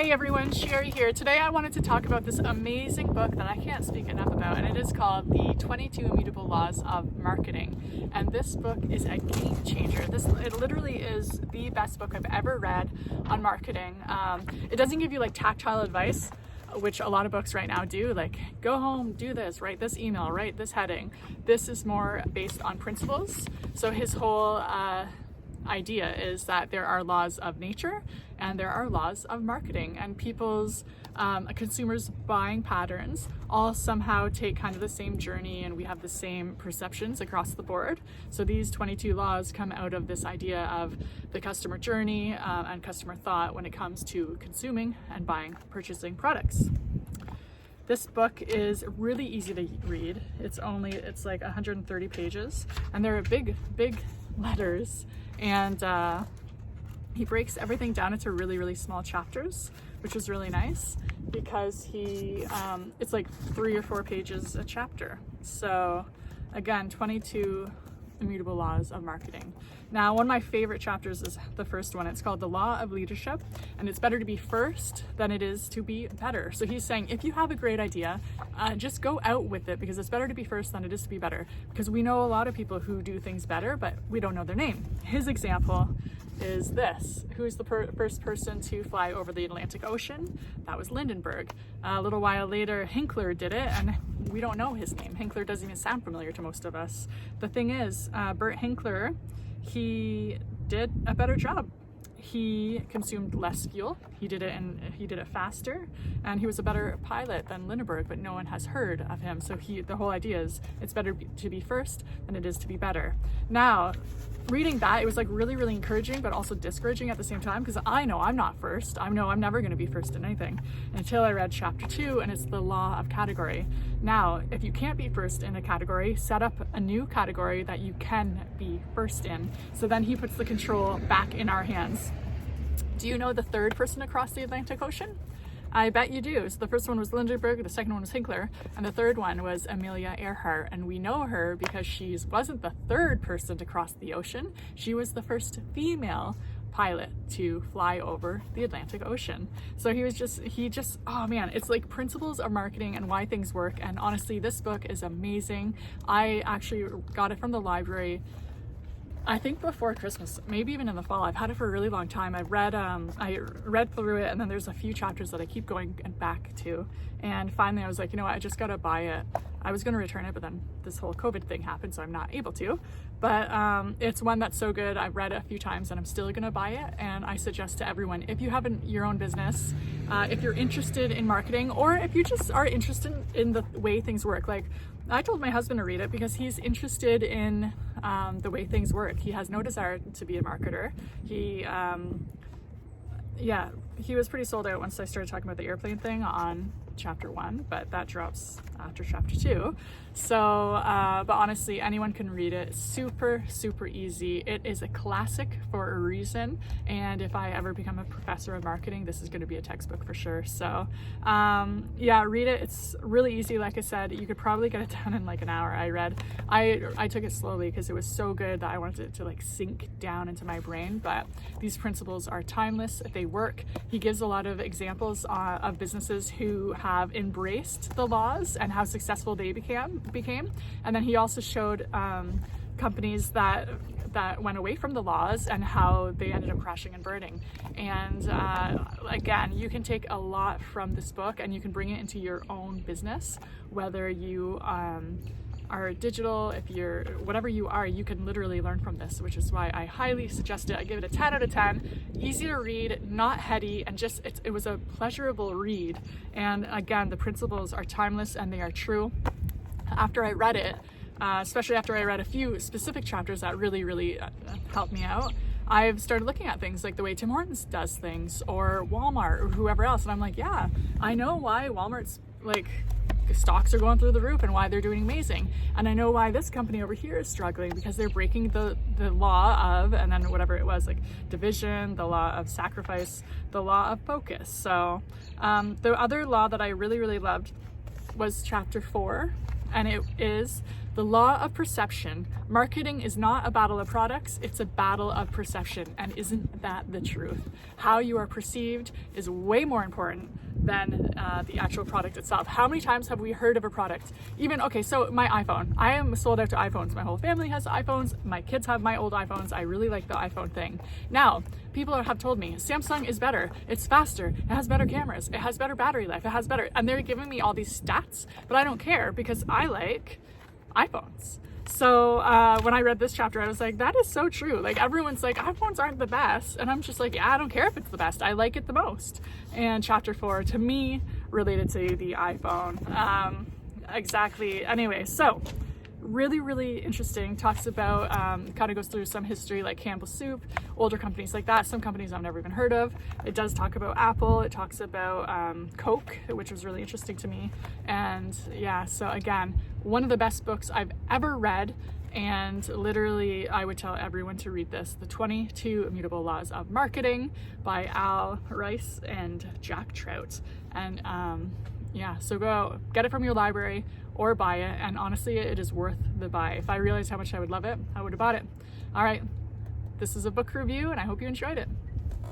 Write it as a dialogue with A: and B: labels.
A: Hey everyone, Sherri here. Today I wanted to talk about this amazing book that I can't speak enough about, and it is called The 22 Immutable Laws of Marketing. And this book is a game changer. It literally is the best book I've ever read on marketing. It doesn't give you like tactile advice, which a lot of books right now do, like go home, do this, write this email, write this heading. This is more based on principles. So his whole idea is that there are laws of nature and there are laws of marketing, and people's consumers' buying patterns all somehow take kind of the same journey, and we have the same perceptions across the board. So these 22 laws come out of this idea of the customer journey and customer thought when it comes to consuming and purchasing products. This book is really easy to read. It's like 130 pages, and they're big letters, and he breaks everything down into really small chapters, which is really nice because it's like 3 or 4 pages a chapter. So again, 22 Immutable Laws of Marketing. Now, one of my favorite chapters is the first one. It's called The Law of Leadership, and it's better to be first than it is to be better. So he's saying, if you have a great idea, just go out with it, because it's better to be first than it is to be better. Because we know a lot of people who do things better, but we don't know their name. His example is this. Who's the first person to fly over the Atlantic Ocean? That was Lindenberg. A little while later, Hinkler did it, and we don't know his name. Hinkler doesn't even sound familiar to most of us. The thing is, Bert Hinkler, he did a better job. He consumed less fuel. He did it faster, and he was a better pilot than Lindenberg, but no one has heard of him. So the whole idea is it's better to be first than it is to be better. Now, reading that, it was like really encouraging, but also discouraging at the same time, because I know I'm not first. I know I'm never going to be first in anything until I read chapter 2, and it's the law of category. Now, if you can't be first in a category, set up a new category that you can be first in. So then he puts the control back in our hands. Do you know the third person across the Atlantic Ocean? I bet you do. So the first one was Lindenberg, the second one was Hinkler, and the third one was Amelia Earhart. And we know her because she wasn't the third person to cross the ocean. She was the first female pilot to fly over the Atlantic Ocean. So he just, oh man, it's like principles of marketing and why things work. And honestly, this book is amazing. I actually got it from the library, I think before Christmas, maybe even in the fall. I've had it for a really long time. I read through it, and then there's a few chapters that I keep going back to. And finally I was like, you know what, I just gotta buy it. I was gonna return it, but then this whole COVID thing happened, so I'm not able to. But it's one that's so good. I've read it a few times and I'm still gonna buy it. And I suggest to everyone, if you have your own business, if you're interested in marketing, or if you just are interested in the way things work, like I told my husband to read it because he's interested in the way things work. He has no desire to be a marketer. He was pretty sold out once I started talking about the airplane thing on chapter 1, but that drops after chapter 2. So, but honestly, anyone can read it. Super easy. It is a classic for a reason. And if I ever become a professor of marketing, this is going to be a textbook for sure. So, yeah, read it. It's really easy. Like I said, you could probably get it done in like an hour. I took it slowly because it was so good that I wanted it to like sink down into my brain. But these principles are timeless. They work. He gives a lot of examples of businesses who have embraced the laws and how successful they became. And then he also showed companies that went away from the laws and how they ended up crashing and burning. And again, you can take a lot from this book and you can bring it into your own business, whether you are digital, if you're whatever you are, you can literally learn from this, which is why I highly suggest it. I give it a 10 out of 10. Easy to read, not heady, and just it was a pleasurable read. And again, the principles are timeless and they are true. After I read it, especially after I read a few specific chapters that really helped me out, I've started looking at things like the way Tim Hortons does things, or Walmart, or whoever else, and I'm like, yeah, I know why Walmart's like stocks are going through the roof and why they're doing amazing, and I know why this company over here is struggling, because they're breaking the law of, and then whatever it was, like division, the law of sacrifice, the law of focus. So the other law that I really loved was chapter 4, and it is The law of perception. Marketing is not a battle of products, it's a battle of perception. And isn't that the truth? How you are perceived is way more important than the actual product itself. How many times have we heard of a product? Even, okay, so my iPhone. I am sold out to iPhones. My whole family has iPhones. My kids have my old iPhones. I really like the iPhone thing. Now, people have told me Samsung is better. It's faster. It has better cameras. It has better battery life. It has better, and they're giving me all these stats, but I don't care because I like iPhones. So when I read this chapter, I was like, that is so true. Like, everyone's like, iPhones aren't the best. And I'm just like, yeah, I don't care if it's the best. I like it the most. And chapter 4, to me, related to the iPhone. Exactly. Anyway, so really, really interesting. Talks about, kind of goes through some history like Campbell's Soup, older companies like that, some companies I've never even heard of. It does talk about Apple. It talks about Coke, which was really interesting to me. And yeah, so again, one of the best books I've ever read. And literally, I would tell everyone to read this, The 22 Immutable Laws of Marketing by Al Rice and Jack Trout. And yeah, so go out, get it from your library or buy it. And honestly, it is worth the buy. If I realized how much I would love it, I would have bought it. All right, this is a book review and I hope you enjoyed it.